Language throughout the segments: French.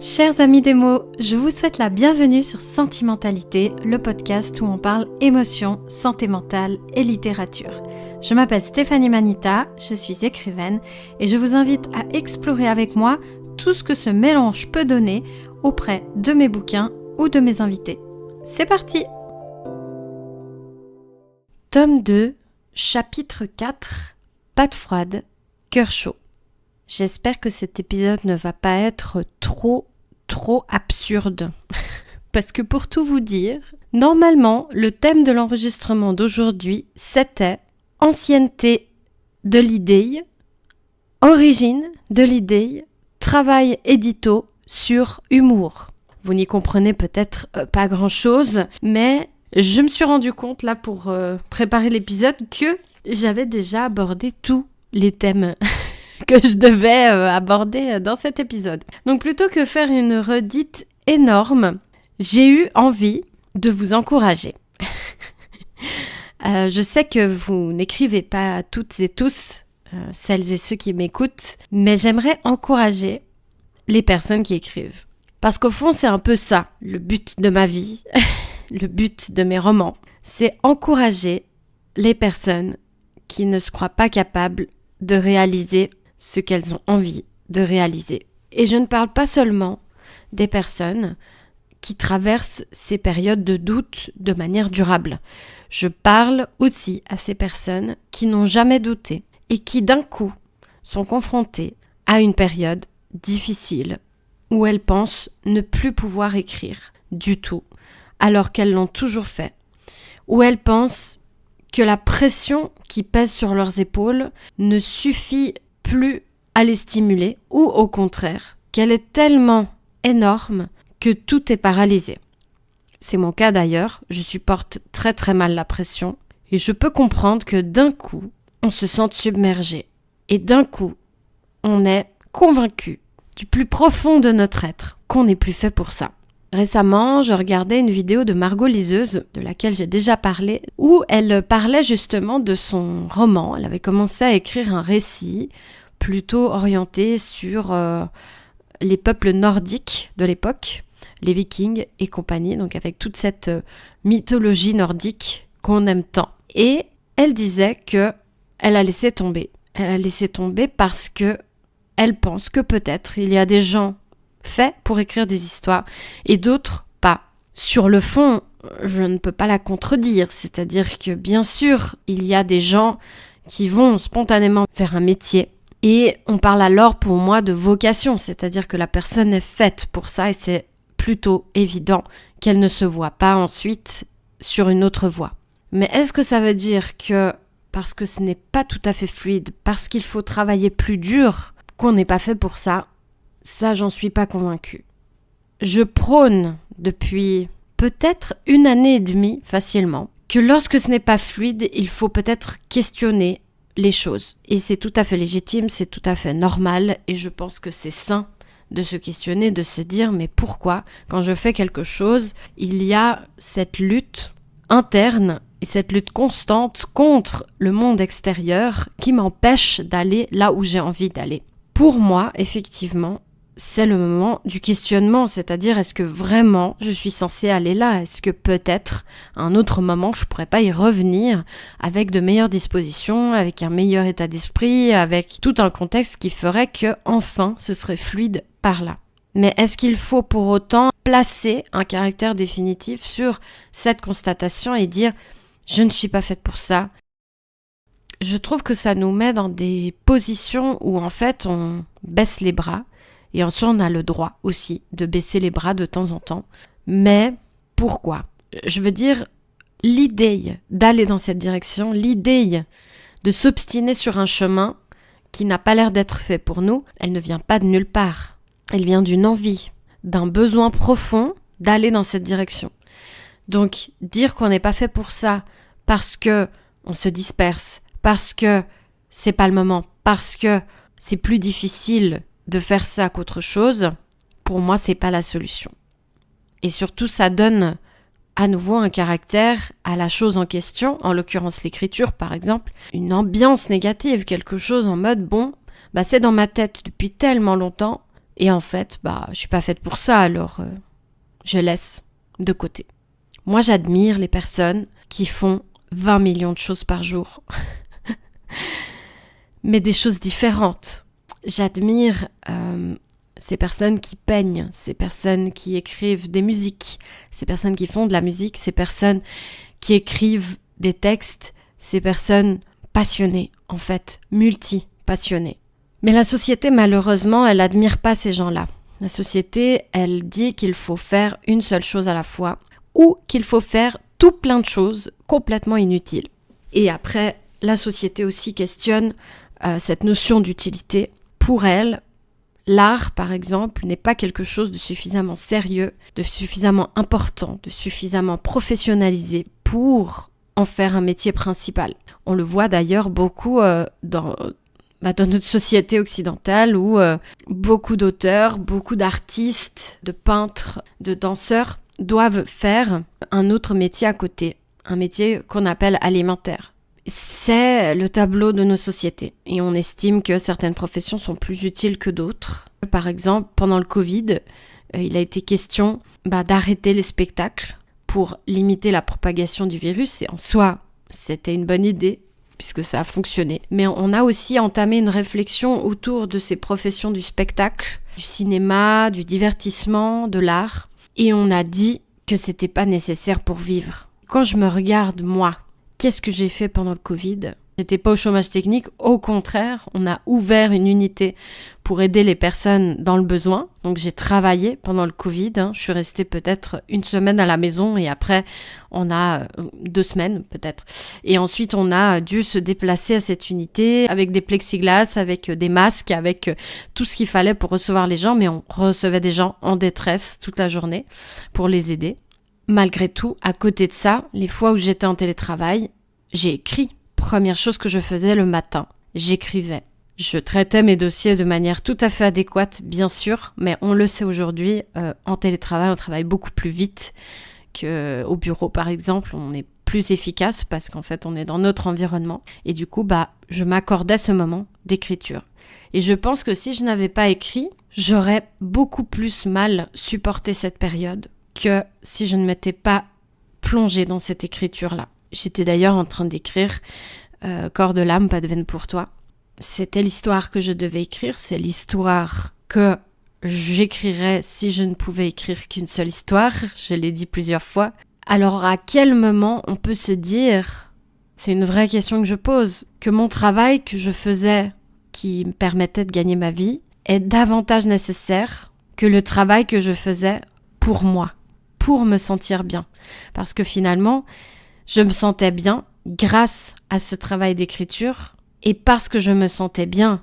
Chers amis des mots, je vous souhaite la bienvenue sur Sentimentalité, le podcast où on parle émotions, santé mentale et littérature. Je m'appelle Stéphanie Manita, je suis écrivaine et je vous invite à explorer avec moi tout ce que ce mélange peut donner auprès de mes bouquins ou de mes invités. C'est parti! Tome 2, chapitre 4, Patte froide, cœur chaud. J'espère que cet épisode ne va pas être trop absurde. Parce que pour tout vous dire, normalement, le thème de l'enregistrement d'aujourd'hui, c'était ancienneté de l'idée, origine de l'idée, travail édito sur humour. Vous n'y comprenez peut-être pas grand-chose, mais je me suis rendu compte là pour préparer l'épisode que j'avais déjà abordé tous les thèmes que je devais aborder dans cet épisode. Donc plutôt que faire une redite énorme, j'ai eu envie de vous encourager. Je sais que vous n'écrivez pas toutes et tous, celles et ceux qui m'écoutent, mais j'aimerais encourager les personnes qui écrivent. Parce qu'au fond, c'est un peu ça, le but de ma vie, le but de mes romans. C'est encourager les personnes qui ne se croient pas capables de réaliser ce qu'elles ont envie de réaliser. Et je ne parle pas seulement des personnes qui traversent ces périodes de doute de manière durable. Je parle aussi à ces personnes qui n'ont jamais douté et qui d'un coup sont confrontées à une période difficile où elles pensent ne plus pouvoir écrire du tout alors qu'elles l'ont toujours fait, où elles pensent que la pression qui pèse sur leurs épaules ne suffit plus à les stimuler ou au contraire, qu'elle est tellement énorme que tout est paralysé. C'est mon cas d'ailleurs, je supporte très mal la pression et je peux comprendre que d'un coup, on se sente submergé et d'un coup, on est convaincu du plus profond de notre être qu'on n'est plus fait pour ça. Récemment, je regardais une vidéo de Margot Liseuse, de laquelle j'ai déjà parlé, où elle parlait justement de son roman. Elle avait commencé à écrire un récit plutôt orienté sur les peuples nordiques de l'époque, les Vikings et compagnie, donc avec toute cette mythologie nordique qu'on aime tant. Et elle disait que elle a laissé tomber. Elle a laissé tomber parce que elle pense que peut-être il y a des gens faits pour écrire des histoires et d'autres pas. Sur le fond, je ne peux pas la contredire, c'est-à-dire que bien sûr, il y a des gens qui vont spontanément vers un métier et on parle alors pour moi de vocation, c'est-à-dire que la personne est faite pour ça et c'est plutôt évident qu'elle ne se voit pas ensuite sur une autre voie. Mais est-ce que ça veut dire que parce que ce n'est pas tout à fait fluide, parce qu'il faut travailler plus dur, qu'on n'est pas fait pour ça? Ça, j'en suis pas convaincue. Je prône depuis peut-être 1 année et demie facilement que lorsque ce n'est pas fluide, il faut peut-être questionner les choses. Et c'est tout à fait légitime, c'est tout à fait normal et je pense que c'est sain de se questionner, de se dire mais pourquoi quand je fais quelque chose, il y a cette lutte interne et cette lutte constante contre le monde extérieur qui m'empêche d'aller là où j'ai envie d'aller. Pour moi, effectivement, c'est le moment du questionnement, c'est-à-dire est-ce que vraiment je suis censée aller là? Est-ce que peut-être à un autre moment je pourrais pas y revenir avec de meilleures dispositions, avec un meilleur état d'esprit, avec tout un contexte qui ferait que enfin ce serait fluide par là. Mais est-ce qu'il faut pour autant placer un caractère définitif sur cette constatation et dire je ne suis pas faite pour ça? Je trouve que ça nous met dans des positions où en fait on baisse les bras. Et en soi, on a le droit aussi de baisser les bras de temps en temps. Mais pourquoi? Je veux dire, l'idée d'aller dans cette direction, l'idée de s'obstiner sur un chemin qui n'a pas l'air d'être fait pour nous, elle ne vient pas de nulle part. Elle vient d'une envie, d'un besoin profond d'aller dans cette direction. Donc, dire qu'on n'est pas fait pour ça parce que on se disperse, parce que c'est pas le moment, parce que c'est plus difficile de faire ça qu'autre chose, pour moi, c'est pas la solution. Et surtout, ça donne à nouveau un caractère à la chose en question, en l'occurrence l'écriture par exemple, une ambiance négative, quelque chose en mode bon, c'est dans ma tête depuis tellement longtemps Et en fait, je suis pas faite pour ça, alors je laisse de côté. Moi, j'admire les personnes qui font 20 millions de choses par jour. Mais des choses différentes. J'admire ces personnes qui peignent, ces personnes qui écrivent des musiques, ces personnes qui font de la musique, ces personnes qui écrivent des textes, ces personnes passionnées, en fait, multi-passionnées. Mais la société, malheureusement, elle n'admire pas ces gens-là. La société, elle dit qu'il faut faire une seule chose à la fois ou qu'il faut faire tout plein de choses complètement inutiles. Et après, la société aussi questionne cette notion d'utilité. Pour elle, l'art, par exemple, n'est pas quelque chose de suffisamment sérieux, de suffisamment important, de suffisamment professionnalisé pour en faire un métier principal. On le voit d'ailleurs beaucoup dans notre société occidentale où beaucoup d'auteurs, beaucoup d'artistes, de peintres, de danseurs doivent faire un autre métier à côté, un métier qu'on appelle alimentaire. C'est le tableau de nos sociétés et on estime que certaines professions sont plus utiles que d'autres. Par exemple, pendant le Covid, il a été question d'arrêter les spectacles pour limiter la propagation du virus et en soi, c'était une bonne idée puisque ça a fonctionné. Mais on a aussi entamé une réflexion autour de ces professions du spectacle, du cinéma, du divertissement, de l'art et on a dit que c'était pas nécessaire pour vivre. Quand je me regarde, moi, qu'est-ce que j'ai fait pendant le Covid ? J'étais pas au chômage technique, au contraire, on a ouvert une unité pour aider les personnes dans le besoin. Donc j'ai travaillé pendant le Covid, je suis restée peut-être une semaine à la maison et après on a 2 semaines peut-être. Et ensuite on a dû se déplacer à cette unité avec des plexiglas, avec des masques, avec tout ce qu'il fallait pour recevoir les gens, mais on recevait des gens en détresse toute la journée pour les aider. Malgré tout, à côté de ça, les fois où j'étais en télétravail, j'ai écrit. Première chose que je faisais le matin, j'écrivais. Je traitais mes dossiers de manière tout à fait adéquate, bien sûr, mais on le sait aujourd'hui, en télétravail, on travaille beaucoup plus vite qu'au bureau, par exemple. On est plus efficace parce qu'en fait, on est dans notre environnement. Et du coup, je m'accordais ce moment d'écriture. Et je pense que si je n'avais pas écrit, j'aurais beaucoup plus mal supporté cette période que si je ne m'étais pas plongée dans cette écriture-là. J'étais d'ailleurs en train d'écrire Corps de l'âme, pas de veine pour toi. C'était l'histoire que je devais écrire, c'est l'histoire que j'écrirais si je ne pouvais écrire qu'une seule histoire, je l'ai dit plusieurs fois. Alors à quel moment on peut se dire, c'est une vraie question que je pose, que mon travail que je faisais qui me permettait de gagner ma vie est davantage nécessaire que le travail que je faisais pour moi, pour me sentir bien. Parce que finalement, je me sentais bien grâce à ce travail d'écriture et parce que je me sentais bien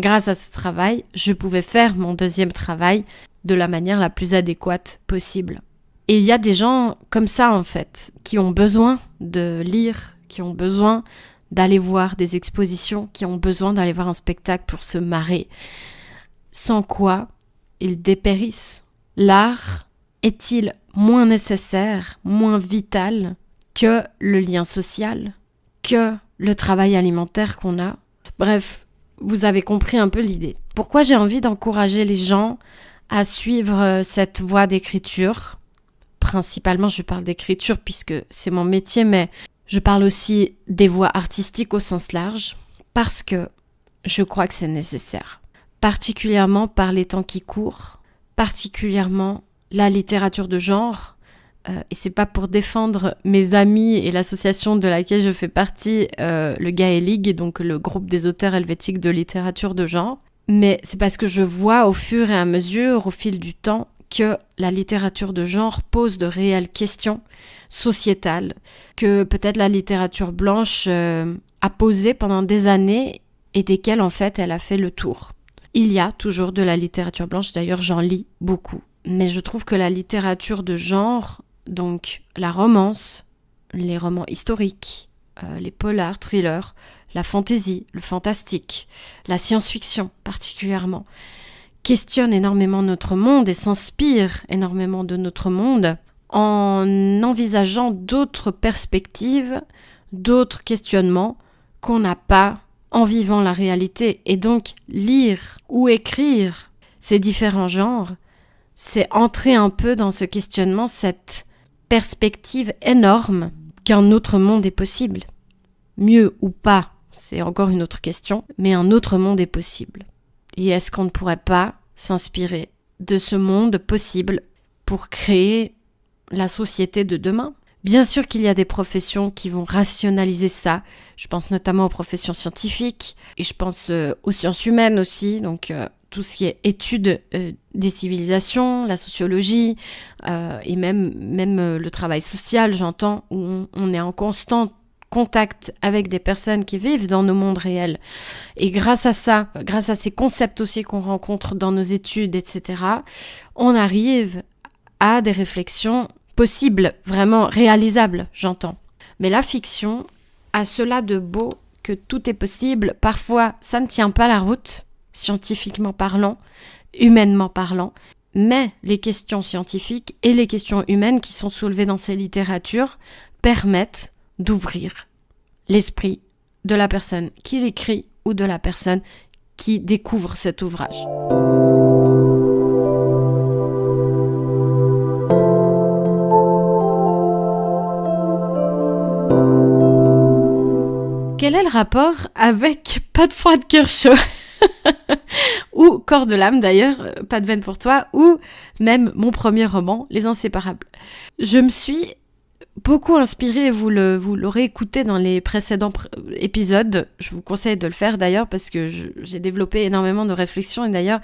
grâce à ce travail, je pouvais faire mon deuxième travail de la manière la plus adéquate possible. Et il y a des gens comme ça en fait, qui ont besoin de lire, qui ont besoin d'aller voir des expositions, qui ont besoin d'aller voir un spectacle pour se marrer. Sans quoi, ils dépérissent. L'art est-il moins nécessaire, moins vital que le lien social, que le travail alimentaire qu'on a? Bref, vous avez compris un peu l'idée. Pourquoi j'ai envie d'encourager les gens à suivre cette voie d'écriture? Principalement, je parle d'écriture puisque c'est mon métier, mais je parle aussi des voies artistiques au sens large, parce que je crois que c'est nécessaire. Particulièrement par les temps qui courent, particulièrement la littérature de genre. Et c'est pas pour défendre mes amis et l'association de laquelle je fais partie, le Gaélig, donc le groupe des auteurs helvétiques de littérature de genre, mais c'est parce que je vois au fur et à mesure, au fil du temps, que la littérature de genre pose de réelles questions sociétales, que peut-être la littérature blanche a posé pendant des années et desquelles en fait elle a fait le tour. Il y a toujours de la littérature blanche, d'ailleurs j'en lis beaucoup, mais je trouve que la littérature de genre, donc la romance, les romans historiques, les polars, thrillers, la fantasy, le fantastique, la science-fiction particulièrement, questionne énormément notre monde et s'inspire énormément de notre monde en envisageant d'autres perspectives, d'autres questionnements qu'on n'a pas en vivant la réalité. Et donc lire ou écrire, ces différents genres, c'est entrer un peu dans ce questionnement, cette perspective énorme qu'un autre monde est possible. Mieux ou pas, c'est encore une autre question, mais un autre monde est possible. Et est-ce qu'on ne pourrait pas s'inspirer de ce monde possible pour créer la société de demain ? Bien sûr qu'il y a des professions qui vont rationaliser ça. Je pense notamment aux professions scientifiques et je pense aux sciences humaines aussi, donc tout ce qui est étude des civilisations, la sociologie et même le travail social, j'entends, où on est en constant contact avec des personnes qui vivent dans nos mondes réels. Et grâce à ça, grâce à ces concepts aussi qu'on rencontre dans nos études, etc., on arrive à des réflexions possibles, vraiment réalisables, j'entends. Mais la fiction a cela de beau que tout est possible. Parfois, ça ne tient pas la route, scientifiquement parlant, humainement parlant, mais les questions scientifiques et les questions humaines qui sont soulevées dans ces littératures permettent d'ouvrir l'esprit de la personne qui l'écrit ou de la personne qui découvre cet ouvrage. Quel est le rapport avec Pas de froid de cœur chaud ou Corps de l'âme d'ailleurs, Pas de veine pour toi, ou même mon premier roman, Les Inséparables. Je me suis beaucoup inspirée, vous l'aurez écouté dans les précédents épisodes, je vous conseille de le faire d'ailleurs parce que j'ai développé énormément de réflexions et d'ailleurs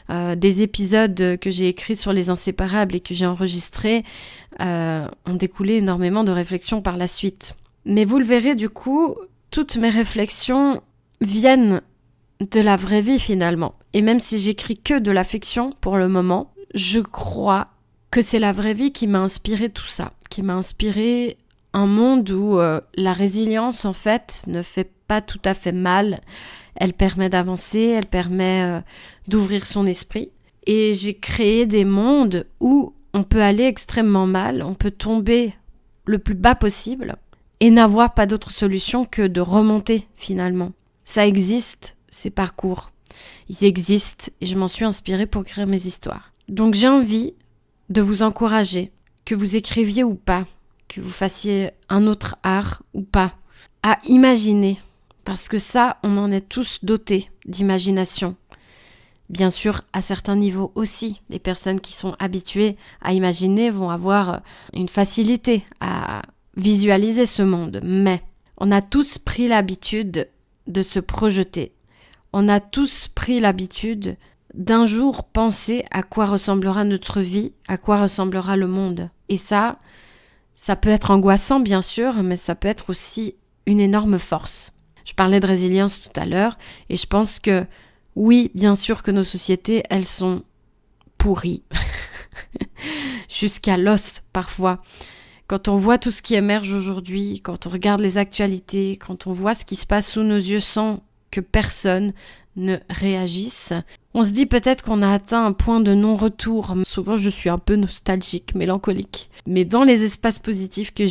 des épisodes que j'ai écrits sur Les Inséparables et que j'ai enregistrés ont découlé énormément de réflexions par la suite. Mais vous le verrez du coup, toutes mes réflexions viennent de la vraie vie finalement. Et même si j'écris que de la fiction pour le moment, je crois que c'est la vraie vie qui m'a inspiré tout ça, qui m'a inspiré un monde où la résilience en fait ne fait pas tout à fait mal. Elle permet d'avancer, elle permet d'ouvrir son esprit. Et j'ai créé des mondes où on peut aller extrêmement mal, on peut tomber le plus bas possible et n'avoir pas d'autre solution que de remonter finalement. Ça existe, ces parcours. Ils existent et je m'en suis inspirée pour créer mes histoires. Donc j'ai envie de vous encourager, que vous écriviez ou pas, que vous fassiez un autre art ou pas, à imaginer. Parce que ça, on en est tous dotés d'imagination. Bien sûr, à certains niveaux aussi, les personnes qui sont habituées à imaginer vont avoir une facilité à visualiser ce monde. Mais on a tous pris l'habitude de se projeter. On a tous pris l'habitude d'un jour penser à quoi ressemblera notre vie, à quoi ressemblera le monde. Et ça peut être angoissant bien sûr, mais ça peut être aussi une énorme force. Je parlais de résilience tout à l'heure et je pense que oui, bien sûr que nos sociétés, elles sont pourries. Jusqu'à l'os parfois. Quand on voit tout ce qui émerge aujourd'hui, quand on regarde les actualités, quand on voit ce qui se passe sous nos yeux sans que personne ne réagisse, on se dit peut-être qu'on a atteint un point de non-retour. Souvent, je suis un peu nostalgique, mélancolique. Mais dans les espaces positifs que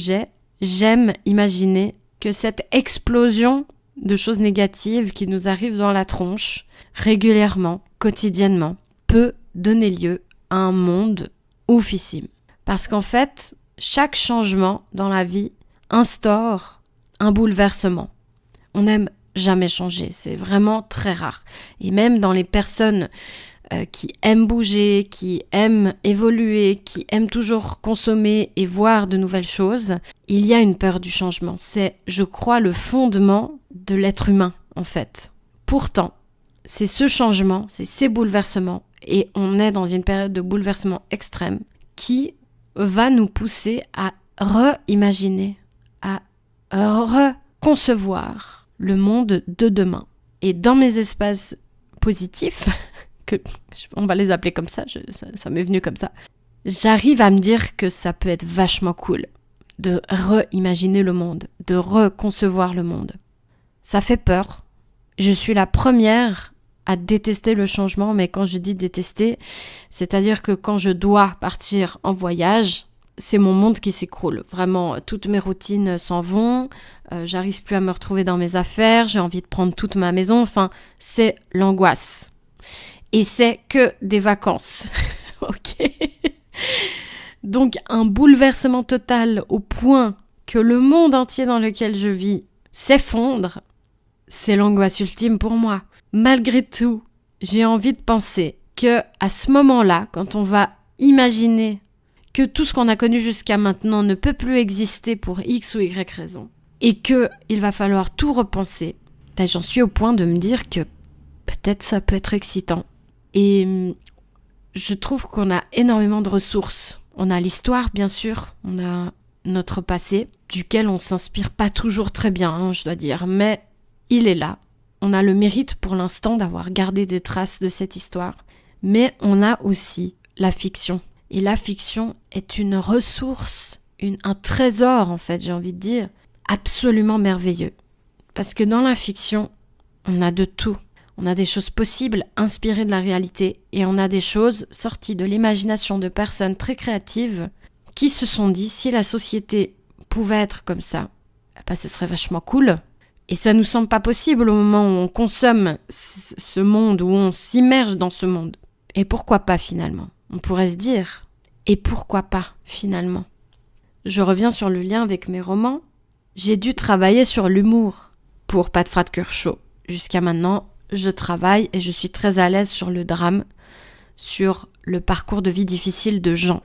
j'aime imaginer que cette explosion de choses négatives qui nous arrivent dans la tronche, régulièrement, quotidiennement, peut donner lieu à un monde oufissime. Parce qu'en fait, chaque changement dans la vie instaure un bouleversement. On n'aime jamais changer, c'est vraiment très rare. Et même dans les personnes qui aiment bouger, qui aiment évoluer, qui aiment toujours consommer et voir de nouvelles choses, il y a une peur du changement. C'est, je crois, le fondement de l'être humain, en fait. Pourtant, c'est ce changement, c'est ces bouleversements, et on est dans une période de bouleversement extrême, qui va nous pousser à réimaginer, à reconcevoir le monde de demain. Et dans mes espaces positifs, on va les appeler comme ça, ça m'est venu comme ça, j'arrive à me dire que ça peut être vachement cool de réimaginer le monde, de reconcevoir le monde. Ça fait peur. Je suis la première à détester le changement, mais quand je dis détester, c'est-à-dire que quand je dois partir en voyage, c'est mon monde qui s'écroule. Vraiment, toutes mes routines s'en vont, j'arrive plus à me retrouver dans mes affaires, j'ai envie de prendre toute ma maison, enfin, c'est l'angoisse. et c'est que des vacances. Ok. Donc un bouleversement total au point que le monde entier dans lequel je vis s'effondre, c'est l'angoisse ultime pour moi. Malgré tout, j'ai envie de penser que à ce moment-là, quand on va imaginer que tout ce qu'on a connu jusqu'à maintenant ne peut plus exister pour X ou Y raison, et qu'il va falloir tout repenser, j'en suis au point de me dire que peut-être ça peut être excitant. Et je trouve qu'on a énormément de ressources. On a l'histoire, bien sûr, on a notre passé, duquel on s'inspire pas toujours très bien, je dois dire, mais il est là. On a le mérite pour l'instant d'avoir gardé des traces de cette histoire, mais on a aussi la fiction. Et la fiction est une ressource, un trésor en fait, j'ai envie de dire, absolument merveilleux. Parce que dans la fiction, on a de tout. On a des choses possibles, inspirées de la réalité, et on a des choses sorties de l'imagination de personnes très créatives qui se sont dit, si la société pouvait être comme ça, ce serait vachement cool. Et ça nous semble pas possible au moment où on consomme ce monde, où on s'immerge dans ce monde. Et pourquoi pas finalement ? On pourrait se dire, et pourquoi pas finalement ? Je reviens sur le lien avec mes romans. J'ai dû travailler sur l'humour pour Pat Frat Cœur Chaud. Jusqu'à maintenant, je travaille et je suis très à l'aise sur le drame, sur le parcours de vie difficile de gens,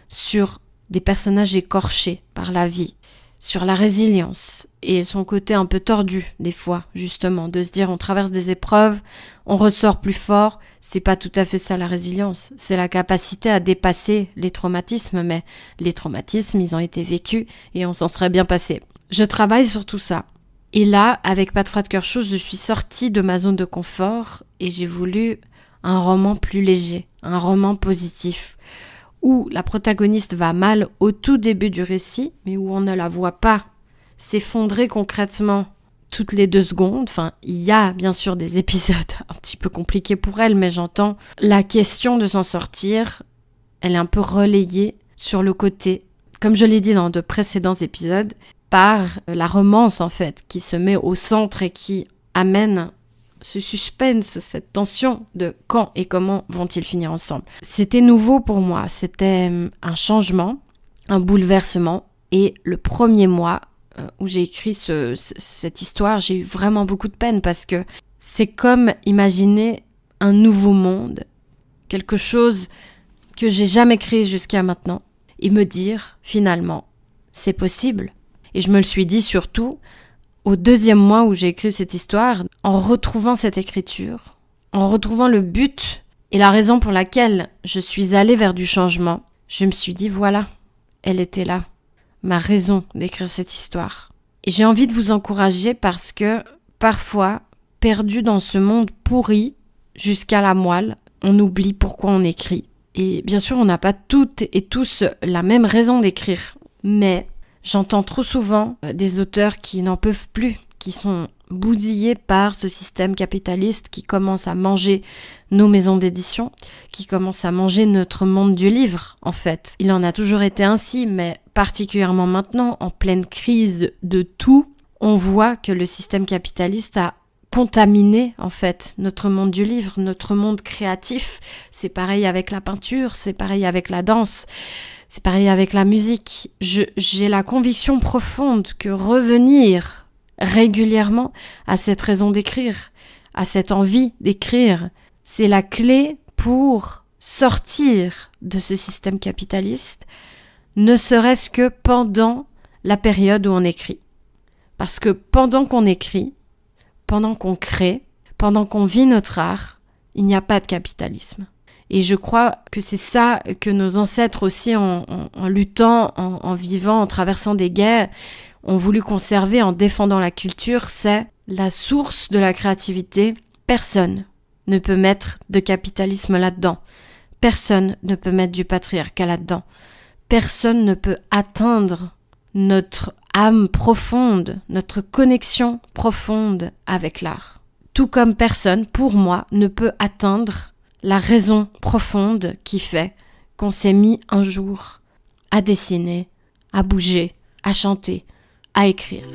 sur des personnages écorchés par la vie, sur la résilience et son côté un peu tordu des fois, justement, de se dire on traverse des épreuves, on ressort plus fort. C'est pas tout à fait ça la résilience, c'est la capacité à dépasser les traumatismes, mais les traumatismes, ils ont été vécus et on s'en serait bien passé. Je travaille sur tout ça. Et là, avec Pat Frat Cœur Chaud, je suis sortie de ma zone de confort et j'ai voulu un roman plus léger, un roman positif, où la protagoniste va mal au tout début du récit, mais où on ne la voit pas s'effondrer concrètement toutes les 2 secondes. Enfin, il y a bien sûr des épisodes un petit peu compliqués pour elle, mais j'entends la question de s'en sortir, elle est un peu relayée sur le côté, comme je l'ai dit dans de précédents épisodes, par la romance en fait, qui se met au centre et qui amène ce suspense, cette tension de quand et comment vont-ils finir ensemble. C'était nouveau pour moi, c'était un changement, un bouleversement, et le premier mois où j'ai écrit cette histoire, j'ai eu vraiment beaucoup de peine parce que c'est comme imaginer un nouveau monde, quelque chose que j'ai jamais créé jusqu'à maintenant, et me dire finalement, c'est possible. Et je me le suis dit surtout au 2e mois où j'ai écrit cette histoire, en retrouvant cette écriture, en retrouvant le but et la raison pour laquelle je suis allée vers du changement. Je me suis dit, voilà, elle était là, ma raison d'écrire cette histoire. Et j'ai envie de vous encourager parce que parfois, perdu dans ce monde pourri jusqu'à la moelle, on oublie pourquoi on écrit. Et bien sûr, on n'a pas toutes et tous la même raison d'écrire, mais j'entends trop souvent des auteurs qui n'en peuvent plus, qui sont bousillés par ce système capitaliste qui commence à manger nos maisons d'édition, qui commence à manger notre monde du livre, en fait. Il en a toujours été ainsi, mais particulièrement maintenant, en pleine crise de tout, on voit que le système capitaliste a contaminé, en fait, notre monde du livre, notre monde créatif. C'est pareil avec la peinture, c'est pareil avec la danse. C'est pareil avec la musique. J'ai la conviction profonde que revenir régulièrement à cette raison d'écrire, à cette envie d'écrire, c'est la clé pour sortir de ce système capitaliste, ne serait-ce que pendant la période où on écrit. Parce que pendant qu'on écrit, pendant qu'on crée, pendant qu'on vit notre art, il n'y a pas de capitalisme. Et je crois que c'est ça que nos ancêtres aussi, en luttant, en vivant, en traversant des guerres, ont voulu conserver en défendant la culture, c'est la source de la créativité. Personne ne peut mettre de capitalisme là-dedans. Personne ne peut mettre du patriarcat là-dedans. Personne ne peut atteindre notre âme profonde, notre connexion profonde avec l'art. Tout comme personne, pour moi, ne peut atteindre la raison profonde qui fait qu'on s'est mis un jour à dessiner, à bouger, à chanter, à écrire.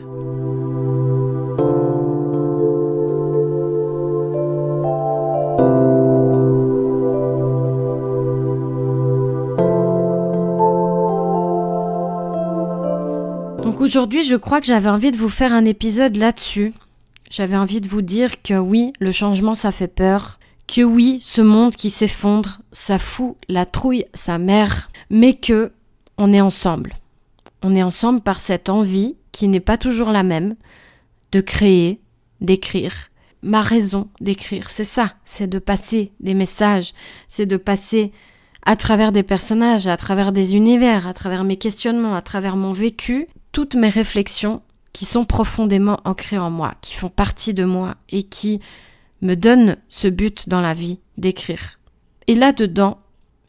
Donc aujourd'hui, je crois que j'avais envie de vous faire un épisode là-dessus. J'avais envie de vous dire que oui, le changement, ça fait peur. Que oui, ce monde qui s'effondre, ça fout la trouille sa mère. Mais que on est ensemble. On est ensemble par cette envie, qui n'est pas toujours la même, de créer, d'écrire. Ma raison d'écrire, c'est ça. C'est de passer des messages. C'est de passer à travers des personnages, à travers des univers, à travers mes questionnements, à travers mon vécu, toutes mes réflexions qui sont profondément ancrées en moi, qui font partie de moi et qui me donnent ce but dans la vie d'écrire. Et là-dedans,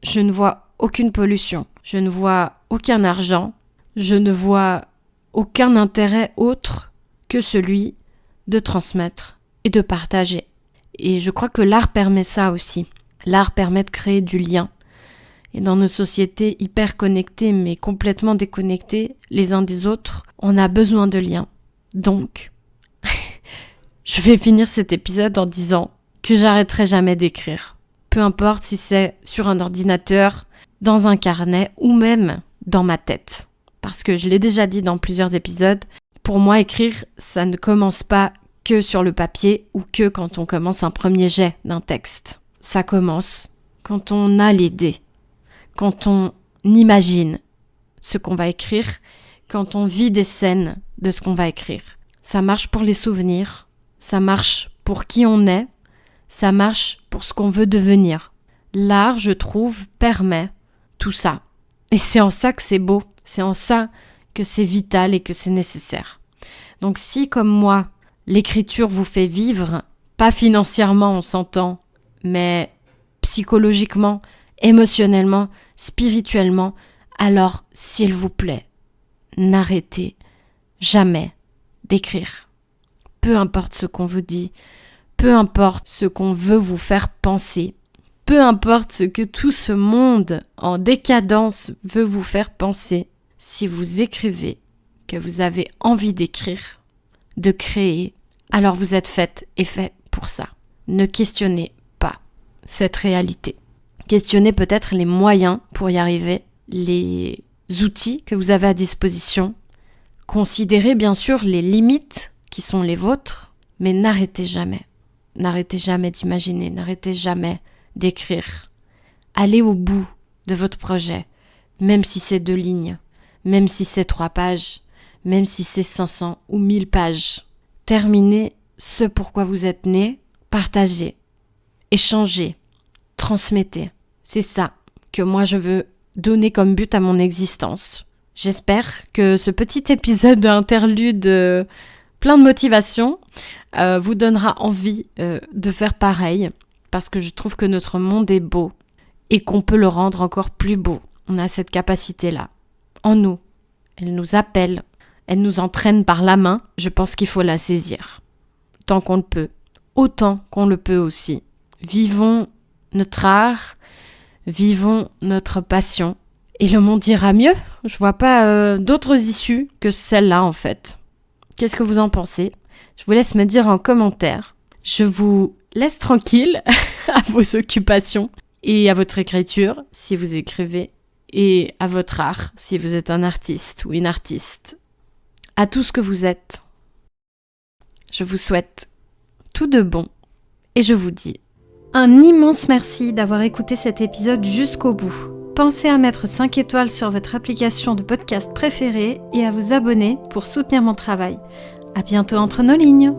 je ne vois aucune pollution, je ne vois aucun argent, je ne vois aucun intérêt autre que celui de transmettre et de partager. Et je crois que l'art permet ça aussi. L'art permet de créer du lien. Et dans nos sociétés hyper connectées mais complètement déconnectées les uns des autres, on a besoin de liens. Donc, je vais finir cet épisode en disant que j'arrêterai jamais d'écrire. Peu importe si c'est sur un ordinateur, dans un carnet ou même dans ma tête. Parce que je l'ai déjà dit dans plusieurs épisodes, pour moi écrire, ça ne commence pas que sur le papier ou que quand on commence un premier jet d'un texte. Ça commence quand on a l'idée. Quand on imagine ce qu'on va écrire, quand on vit des scènes de ce qu'on va écrire. Ça marche pour les souvenirs, ça marche pour qui on est, ça marche pour ce qu'on veut devenir. L'art, je trouve, permet tout ça. Et c'est en ça que c'est beau, c'est en ça que c'est vital et que c'est nécessaire. Donc si, comme moi, l'écriture vous fait vivre, pas financièrement on s'entend, mais psychologiquement, émotionnellement, spirituellement, alors s'il vous plaît, n'arrêtez jamais d'écrire. Peu importe ce qu'on vous dit, peu importe ce qu'on veut vous faire penser, peu importe ce que tout ce monde en décadence veut vous faire penser, si vous écrivez que vous avez envie d'écrire, de créer, alors vous êtes faite et fait pour ça. Ne questionnez pas cette réalité. Questionnez peut-être les moyens pour y arriver, les outils que vous avez à disposition. Considérez bien sûr les limites qui sont les vôtres, mais n'arrêtez jamais. N'arrêtez jamais d'imaginer, n'arrêtez jamais d'écrire. Allez au bout de votre projet, même si c'est 2 lignes, même si c'est 3 pages, même si c'est 500 ou 1000 pages. Terminez ce pourquoi vous êtes né, partagez, échangez, transmettez. C'est ça que moi je veux donner comme but à mon existence. J'espère que ce petit épisode interlude plein de motivation vous donnera envie de faire pareil, parce que je trouve que notre monde est beau et qu'on peut le rendre encore plus beau. On a cette capacité-là en nous. Elle nous appelle, elle nous entraîne par la main. Je pense qu'il faut la saisir, tant qu'on le peut, autant qu'on le peut aussi. Vivons notre art, vivons notre passion, et le monde ira mieux. Je vois pas d'autres issues que celle-là en fait. Qu'est-ce que vous en pensez ? Je vous laisse me dire en commentaire. Je vous laisse tranquille à vos occupations et à votre écriture si vous écrivez, et à votre art si vous êtes un artiste ou une artiste. À tout ce que vous êtes, je vous souhaite tout de bon et je vous dis un immense merci d'avoir écouté cet épisode jusqu'au bout. Pensez à mettre 5 étoiles sur votre application de podcast préférée et à vous abonner pour soutenir mon travail. À bientôt entre nos lignes.